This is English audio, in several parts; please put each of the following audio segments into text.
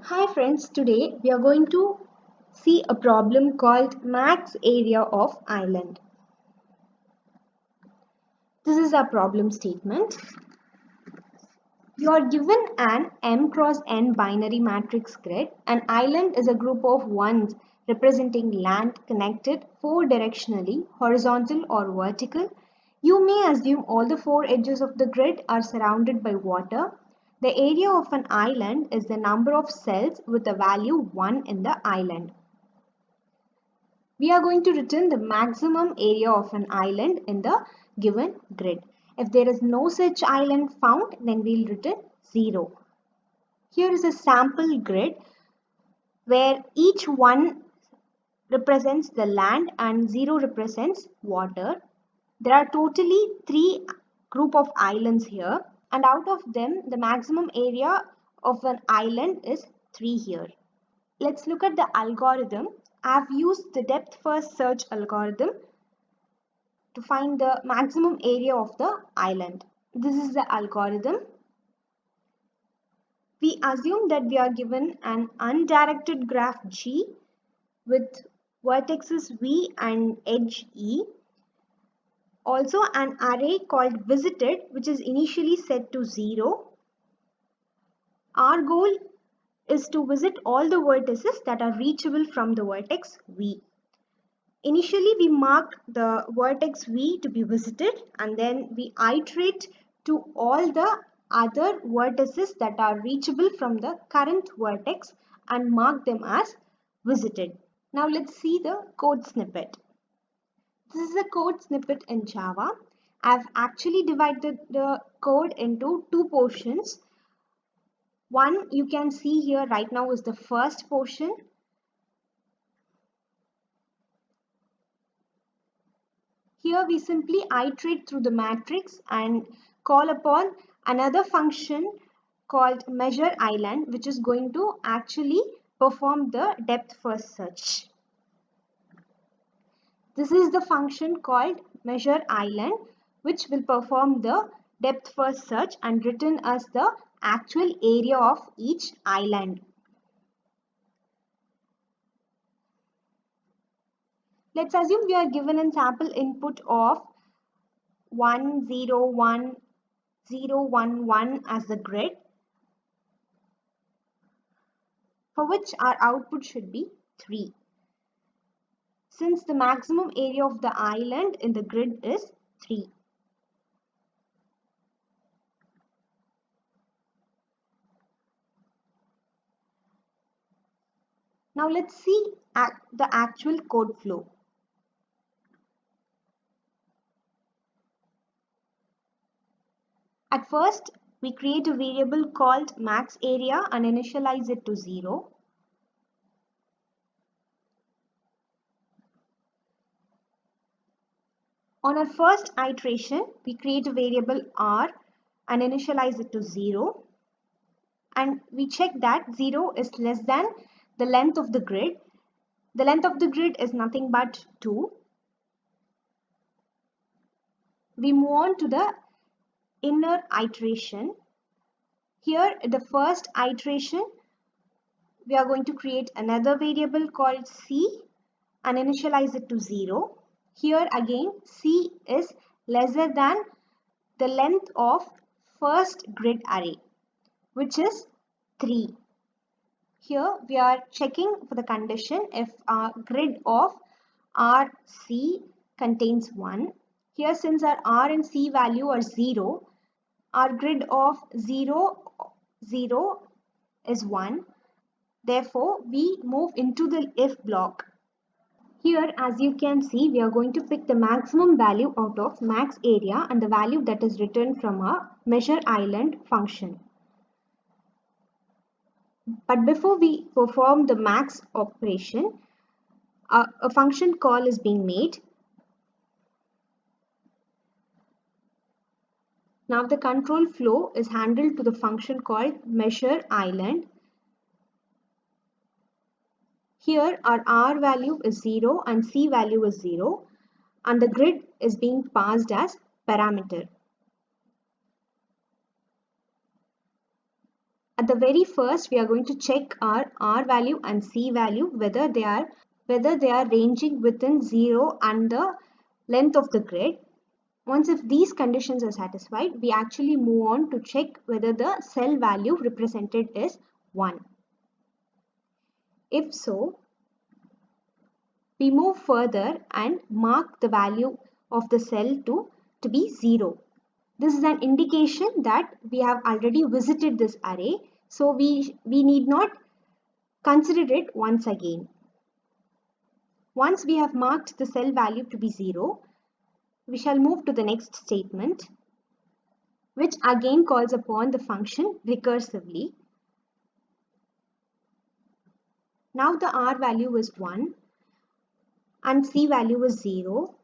Hi friends, today we are going to see a problem called max area of island. This is our problem statement. You are given an m cross n binary matrix grid. An island is a group of ones representing land connected four directionally, horizontal or vertical. You may assume all the four edges of the grid are surrounded by water. The area of an island is the number of cells with a value 1 in the island. We are going to return the maximum area of an island in the given grid. If there is no such island found, then we'll return 0. Here is a sample grid where each one represents the land and 0 represents water. There are totally 3 group of islands here, and out of them the maximum area of an island is 3 here. Let's look at the algorithm. I've used the depth first search algorithm to find the maximum area of the island. This is the algorithm. We assume that we are given an undirected graph G with vertices V and edge E. Also an array called visited, which is initially set to 0. Our goal is to visit all the vertices that are reachable from the vertex V. Initially, we mark the vertex V to be visited, and then we iterate to all the other vertices that are reachable from the current vertex and mark them as visited. Now let's see the code snippet. This is a code snippet in Java. I've actually divided the code into two portions. One you can see here right now is the first portion. Here we simply iterate through the matrix and call upon another function called measure island, which is going to actually perform the depth first search. This is the function called measure island, which will perform the depth first search and return us the actual area of each island. Let's assume we are given a sample input of 1, 0, 1, 0, 1, 1 as the grid, for which our output should be 3. Since the maximum area of the island in the grid is 3. Now let's see the actual code flow. At first, we create a variable called max area and initialize it to 0. On our first iteration, we create a variable r and initialize it to 0. And we check that 0 is less than the length of the grid. The length of the grid is nothing but 2. We move on to the inner iteration. Here, the first iteration, we are going to create another variable called c and initialize it to 0. Here again, c is lesser than the length of first grid array, which is 3. Here we are checking for the condition if our grid of RC contains 1. Here, since our R and C value are 0, our grid of 0, 0 is 1. Therefore, we move into the if block. Here, as you can see, we are going to pick the maximum value out of max area and the value that is returned from our measure island function. But before we perform the max operation, a function call is being made. Now the control flow is handled to the function called measure island. Here our R value is 0 and C value is 0 and the grid is being passed as parameter. At the very first, we are going to check our R value and C value, whether they are ranging within 0 and the length of the grid. Once if these conditions are satisfied, we actually move on to check whether the cell value represented is 1. If so, we move further and mark the value of the cell to be 0. This is an indication that we have already visited this array, so we need not consider it once again. Once we have marked the cell value to be 0, we shall move to the next statement, which again calls upon the function recursively. Now the R value is 1 and C value is 0.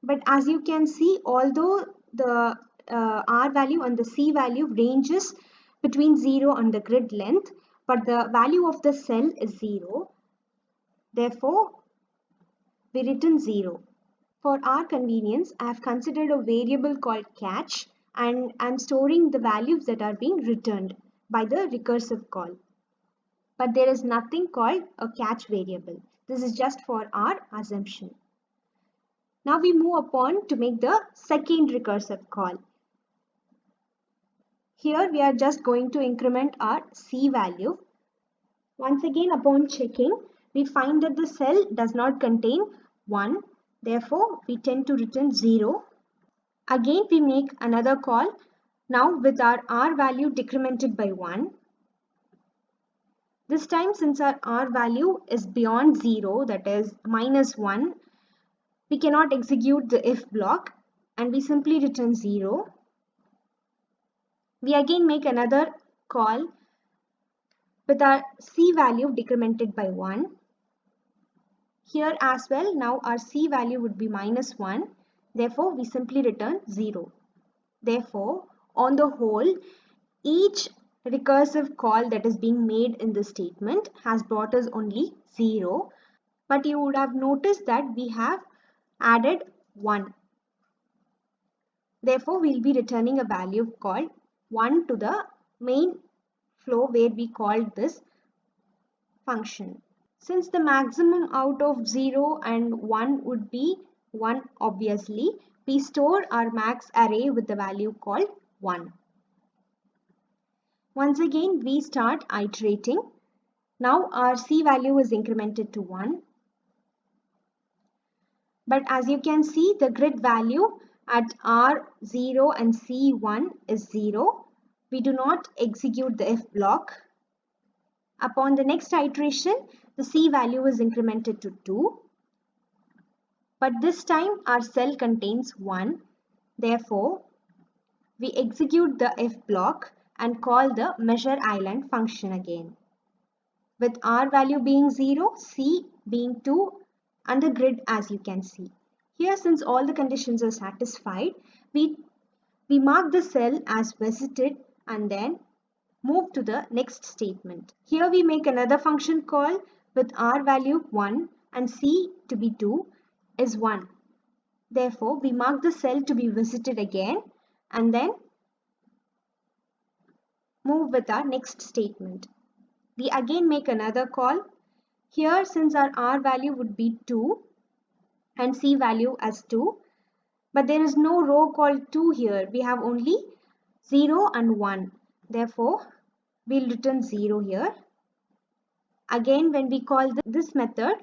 But as you can see, although the R value and the C value ranges between 0 and the grid length, but the value of the cell is 0. Therefore, we return 0. For our convenience, I have considered a variable called catch, and I am storing the values that are being returned by the recursive call. But there is nothing called a catch variable. This is just for our assumption. Now we move upon to make the second recursive call. Here we are just going to increment our C value. Once again, upon checking, we find that the cell does not contain 1. Therefore, we tend to return 0. Again, we make another call, now with our R value decremented by 1. This time, since our R value is beyond 0, that is -1, we cannot execute the if block and we simply return 0. We again make another call with our C value decremented by 1. Here as well, now our C value would be -1. Therefore, we simply return 0. Therefore, on the whole, each recursive call that is being made in this statement has brought us only 0. But you would have noticed that we have added 1. Therefore, we will be returning a value called 1 to the main flow where we called this function. Since the maximum out of 0 and 1 would be 1 obviously, we store our max array with the value called 1. Once again, we start iterating. Now our C value is incremented to 1. But as you can see, the grid value at R0 and C1 is 0. We do not execute the if block. Upon the next iteration, the C value is incremented to 2. But this time our cell contains 1. Therefore, we execute the if block and call the measure island function again. With R value being 0, C being 2 and the grid as you can see. Here, since all the conditions are satisfied, we mark the cell as visited and then move to the next statement. Here we make another function call with R value 1 and C to be 2 is 1. Therefore, we mark the cell to be visited again and then move with our next statement. We again make another call. Here, since our R value would be 2 and C value as 2, but there is no row called 2 here. We have only 0 and 1. Therefore, we'll return 0 here. Again, when we call this method,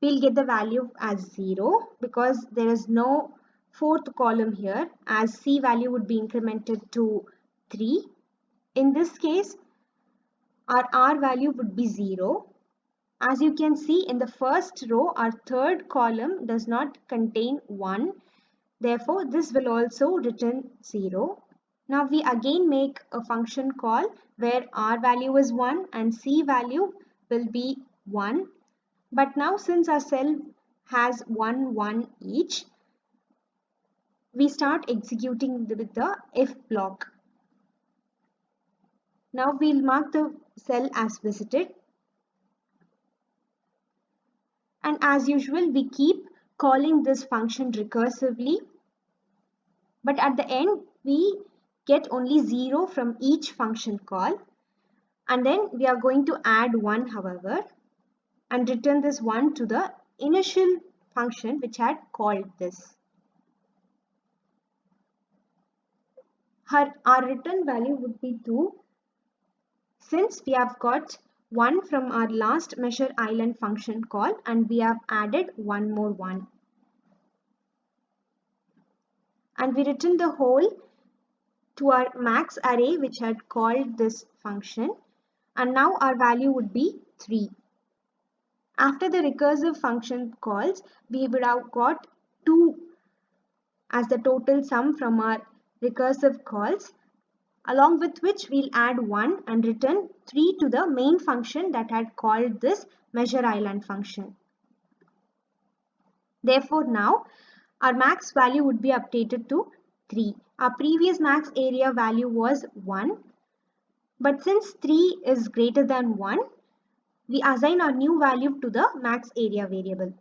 we'll get the value as 0 because there is no fourth column here, as C value would be incremented to 3. In this case, our R value would be 0. As you can see in the first row, our third column does not contain 1. Therefore, this will also return 0. Now we again make a function call where R value is 1 and C value will be 1. But now since our cell has 1, 1 each, we start executing with the if block. Now we'll mark the cell as visited. And as usual, we keep calling this function recursively. But at the end, we get only 0 from each function call, and then we are going to add 1 however and return this 1 to the initial function which had called this. Our return value would be 2 since we have got 1 from our last measure island function call and we have added one more 1. And we return the whole to our max array which had called this function, and now our value would be 3. After the recursive function calls, we would have got 2 as the total sum from our recursive calls, along with which we'll add 1 and return 3 to the main function that had called this measure island function. Therefore, now our max value would be updated to 3. Our previous max area value was 1, but since 3 is greater than 1, we assign our new value to the max area variable.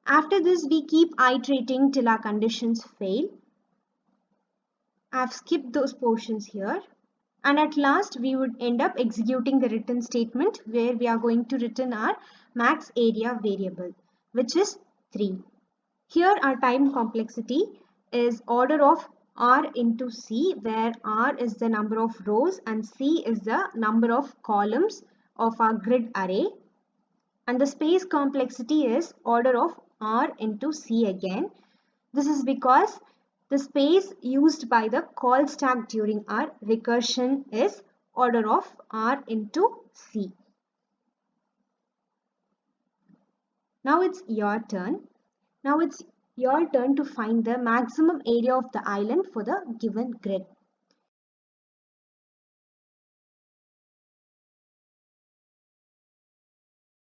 After this, we keep iterating till our conditions fail. I've skipped those portions here. And at last, we would end up executing the return statement where we are going to return our max area variable, which is 3. Here, our time complexity is order of R into C, where R is the number of rows and C is the number of columns of our grid array. And the space complexity is order of R into C again. This is because the space used by the call stack during our recursion is order of R into C. Now it's your turn. Now it's your turn to find the maximum area of the island for the given grid.